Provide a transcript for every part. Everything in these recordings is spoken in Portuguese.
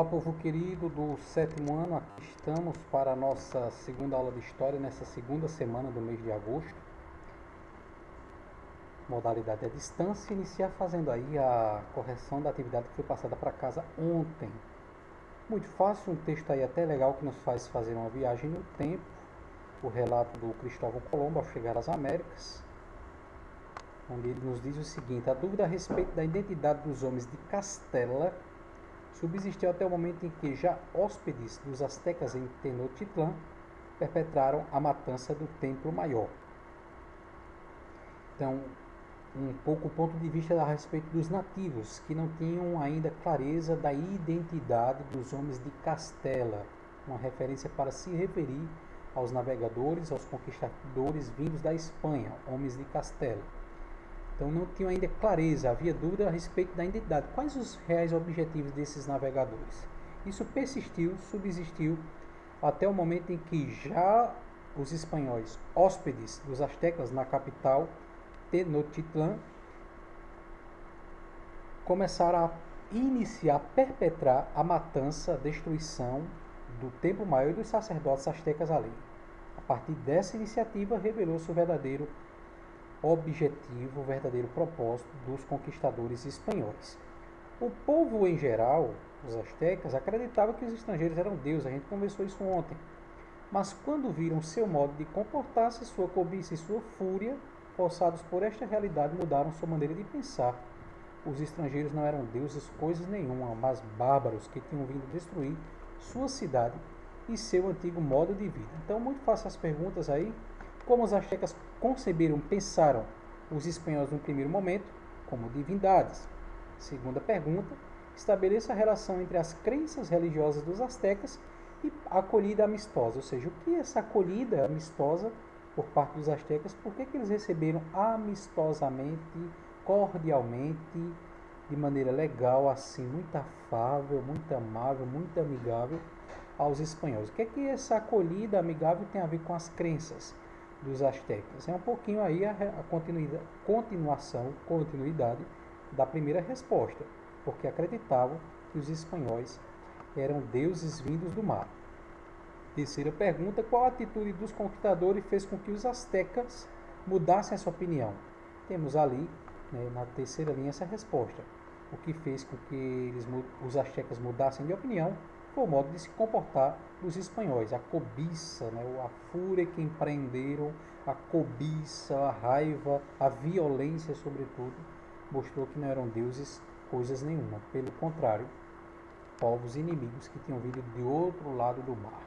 Olá, povo querido do sétimo ano, aqui estamos para a nossa segunda aula de História, nessa segunda semana do mês de agosto. Modalidade à distância, iniciar fazendo aí a correção da atividade que foi passada para casa ontem. Muito fácil, um texto aí até legal que nos faz fazer uma viagem no tempo, o relato do Cristóvão Colombo ao chegar às Américas, onde ele nos diz o seguinte: a dúvida a respeito da identidade dos homens de Castela subsistiu até o momento em que já hóspedes dos astecas em Tenochtitlan perpetraram a matança do Templo Maior. Então, um pouco o ponto de vista a respeito dos nativos, que não tinham ainda clareza da identidade dos homens de Castela, uma referência para se referir aos navegadores, aos conquistadores vindos da Espanha, homens de Castela. Então não tinham ainda clareza, havia dúvida a respeito da identidade. Quais os reais objetivos desses navegadores? Isso persistiu, subsistiu, até o momento em que já os espanhóis, hóspedes dos astecas na capital, Tenochtitlan, começaram a iniciar, a perpetrar a matança, a destruição do Templo Maior e dos sacerdotes astecas ali. A partir dessa iniciativa, revelou-se o verdadeiro objetivo, o verdadeiro propósito dos conquistadores espanhóis. O povo em geral, os astecas, acreditava que os estrangeiros eram deuses, a gente conversou isso ontem. Mas quando viram seu modo de comportar-se, sua cobiça e sua fúria, forçados por esta realidade, mudaram sua maneira de pensar. Os estrangeiros não eram deuses coisas nenhuma, mas bárbaros que tinham vindo destruir sua cidade e seu antigo modo de vida. Então, muito fácil as perguntas aí. Como os astecas conceberam, pensaram os espanhóis no primeiro momento como divindades? Segunda pergunta, estabeleça a relação entre as crenças religiosas dos astecas e a acolhida amistosa, ou seja, o que é essa acolhida amistosa por parte dos astecas? Por que eles receberam amistosamente, cordialmente, de maneira legal, assim, muito afável, muito amável, muito amigável aos espanhóis? O que é que essa acolhida amigável tem a ver com as crenças dos astecas? É um pouquinho aí a continuidade da primeira resposta, porque acreditavam que os espanhóis eram deuses vindos do mar. Terceira pergunta, qual a atitude dos conquistadores fez com que os astecas mudassem a sua opinião? Temos ali, na terceira linha, essa resposta. O que fez com que os astecas mudassem de opinião foi o modo de se comportar dos espanhóis, a cobiça, a fúria que empreenderam, a cobiça, a raiva, a violência, sobretudo, mostrou que não eram deuses coisas nenhuma. Pelo contrário, povos inimigos que tinham vindo de outro lado do mar.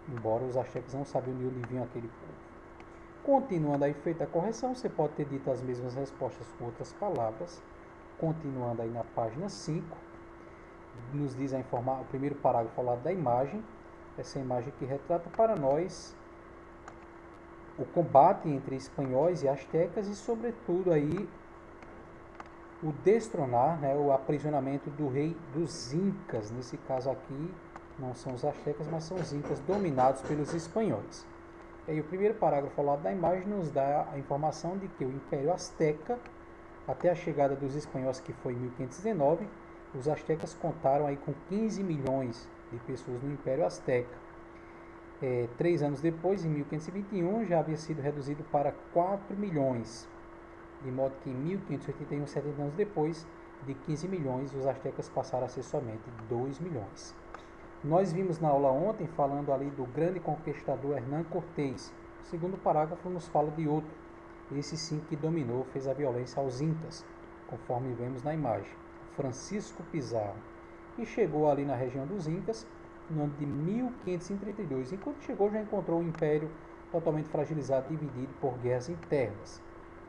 Embora os astecas não sabiam de onde vinha aquele povo. Continuando aí, feita a correção, você pode ter dito as mesmas respostas com outras palavras. Continuando aí na página 5, nos diz o primeiro parágrafo ao lado da imagem, essa imagem que retrata para nós o combate entre espanhóis e astecas e, sobretudo, aí o destronar, o aprisionamento do rei dos Incas. Nesse caso aqui, não são os astecas, mas são os Incas dominados pelos espanhóis. E aí, o primeiro parágrafo ao lado da imagem nos dá a informação de que o Império Azteca, até a chegada dos espanhóis, que foi em 1519, os astecas contaram aí com 15 milhões de pessoas no Império Azteca. 3 anos depois, em 1521, já havia sido reduzido para 4 milhões, de modo que em 1581, 70 anos depois, de 15 milhões, os astecas passaram a ser somente 2 milhões. Nós vimos na aula ontem, falando ali do grande conquistador Hernán Cortés. O segundo parágrafo nos fala de outro, esse sim que dominou, fez a violência aos incas, conforme vemos na imagem, Francisco Pizarro, e chegou ali na região dos incas no ano de 1532. Enquanto chegou, já encontrou o império totalmente fragilizado, dividido por guerras internas.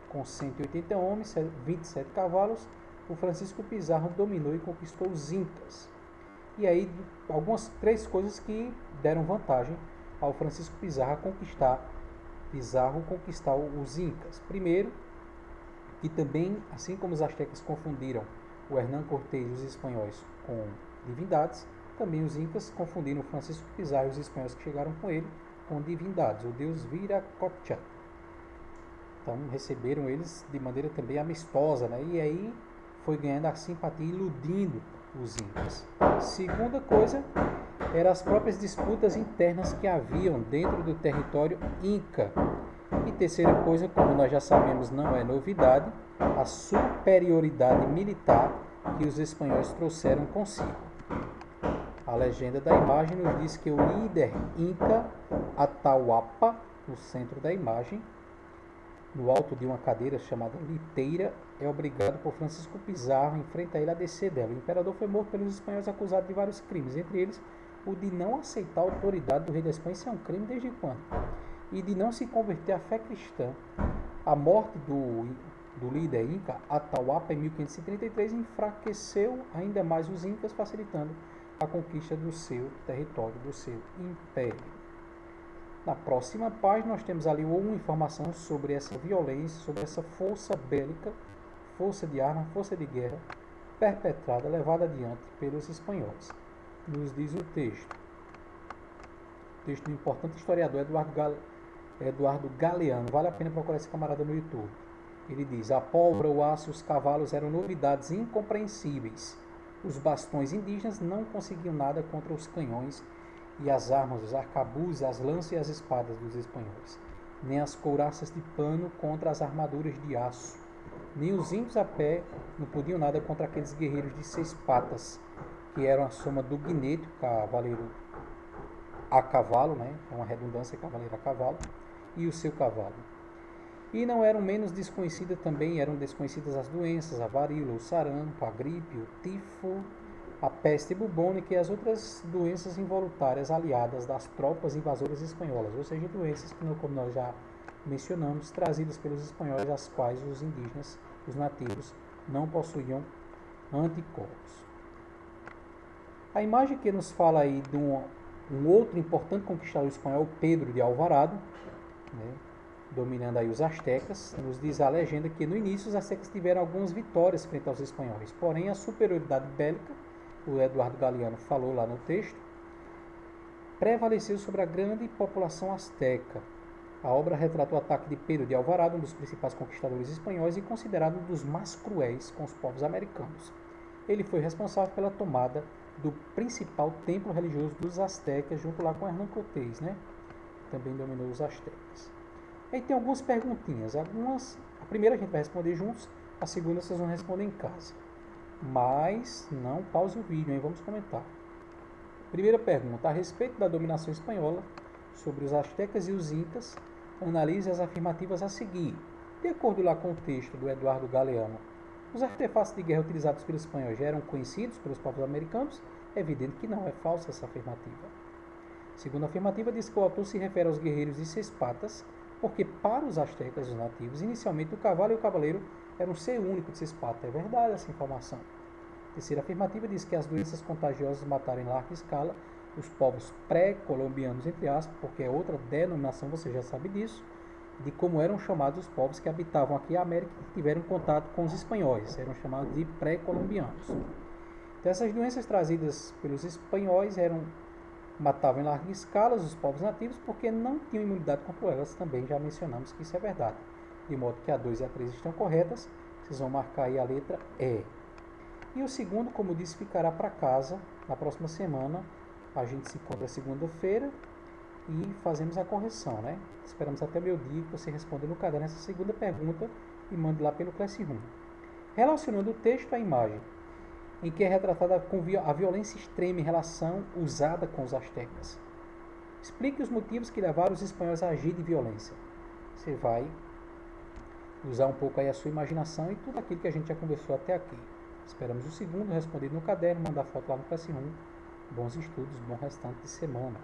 Com 180 homens, 27 cavalos, o Francisco Pizarro dominou e conquistou os incas. E aí, três coisas que deram vantagem ao Francisco Pizarro conquistar os incas. Primeiro, que também, assim como os astecas confundiram o Hernán Cortés e os espanhóis com divindades, também os incas confundiram Francisco Pizarro e os espanhóis que chegaram com ele com divindades, o deus Viracocha. Então receberam eles de maneira também amistosa, e aí foi ganhando a simpatia, iludindo os incas. Segunda coisa, eram as próprias disputas internas que haviam dentro do território Inca. E terceira coisa, como nós já sabemos, não é novidade, a superioridade militar que os espanhóis trouxeram consigo. A legenda da imagem nos diz que o líder Inca Atahualpa, no centro da imagem, no alto de uma cadeira chamada liteira, é obrigado por Francisco Pizarro em frente a ele a descer dela. O imperador foi morto pelos espanhóis acusado de vários crimes, entre eles o de não aceitar a autoridade do rei da Espanha. Isso é um crime desde quando? E de não se converter à fé cristã. A morte do líder Inca Atahualpa em 1533 enfraqueceu ainda mais os Incas, facilitando a conquista do seu território, do seu império. Na próxima página nós temos ali uma informação sobre essa violência, sobre essa força bélica, força de arma, força de guerra perpetrada, levada adiante pelos espanhóis. Nos diz o texto. O texto do importante historiador Eduardo Galeano. Vale a pena procurar esse camarada no YouTube. Ele diz: a pólvora, o aço e os cavalos eram novidades incompreensíveis. Os bastões indígenas não conseguiam nada contra os canhões e as armas, os arcabuzes, as lanças e as espadas dos espanhóis, nem as couraças de pano contra as armaduras de aço, nem os índios a pé não podiam nada contra aqueles guerreiros de 6 patas, que eram a soma do guinete, cavaleiro a cavalo, né? É uma redundância, cavaleiro a cavalo, e o seu cavalo. E não eram menos desconhecidas também, eram desconhecidas as doenças, a varíola, o sarampo, a gripe, o tifo, a peste bubônica e as outras doenças involuntárias aliadas das tropas invasoras espanholas, ou seja, doenças que, como nós já mencionamos, trazidas pelos espanhóis, as quais os indígenas, os nativos, não possuíam anticorpos. A imagem que nos fala aí de um outro importante conquistador espanhol, Pedro de Alvarado, né, dominando aí os astecas, nos diz a legenda que no início os astecas tiveram algumas vitórias frente aos espanhóis, porém a superioridade bélica, o Eduardo Galeano falou lá no texto, prevaleceu sobre a grande população asteca. A obra retrata o ataque de Pedro de Alvarado, um dos principais conquistadores espanhóis e considerado um dos mais cruéis com os povos americanos. Ele foi responsável pela tomada do principal templo religioso dos astecas, junto lá com Hernán Cortés, né? Também dominou os astecas. Aí tem algumas perguntinhas. A primeira a gente vai responder juntos, a segunda vocês vão responder em casa. Mas não pause o vídeo, hein? Vamos comentar. Primeira pergunta: a respeito da dominação espanhola sobre os astecas e os incas, analise as afirmativas a seguir. De acordo lá com o texto do Eduardo Galeano, os artefatos de guerra utilizados pelos espanhóis já eram conhecidos pelos povos americanos? É evidente que não, é falsa essa afirmativa. Segunda afirmativa diz que o autor se refere aos guerreiros de 6 patas, porque para os astecas, os nativos, inicialmente o cavalo e o cavaleiro eram um ser único de 6 patas. É verdade essa informação. Terceira afirmativa diz que as doenças contagiosas mataram em larga escala os povos pré-colombianos, entre aspas, porque é outra denominação, você já sabe disso, de como eram chamados os povos que habitavam aqui a América e que tiveram contato com os espanhóis. Eram chamados de pré-colombianos. Então, essas doenças trazidas pelos espanhóis matavam em larga escala os povos nativos porque não tinham imunidade contra elas. Também já mencionamos que isso é verdade. De modo que a 2 e a 3 estão corretas. Vocês vão marcar aí a letra E. E o segundo, como disse, ficará para casa na próxima semana. A gente se encontra segunda-feira e fazemos a correção, né? Esperamos até meio-dia que você responda no caderno essa segunda pergunta e mande lá pelo Classroom. Relacionando o texto à imagem, em que é retratada a violência extrema em relação usada com os astecas. Explique os motivos que levaram os espanhóis a agir de violência. Você vai usar um pouco aí a sua imaginação e tudo aquilo que a gente já conversou até aqui. Esperamos o segundo respondido no caderno, mandar foto lá no Classroom. Bons estudos, bom restante de semana.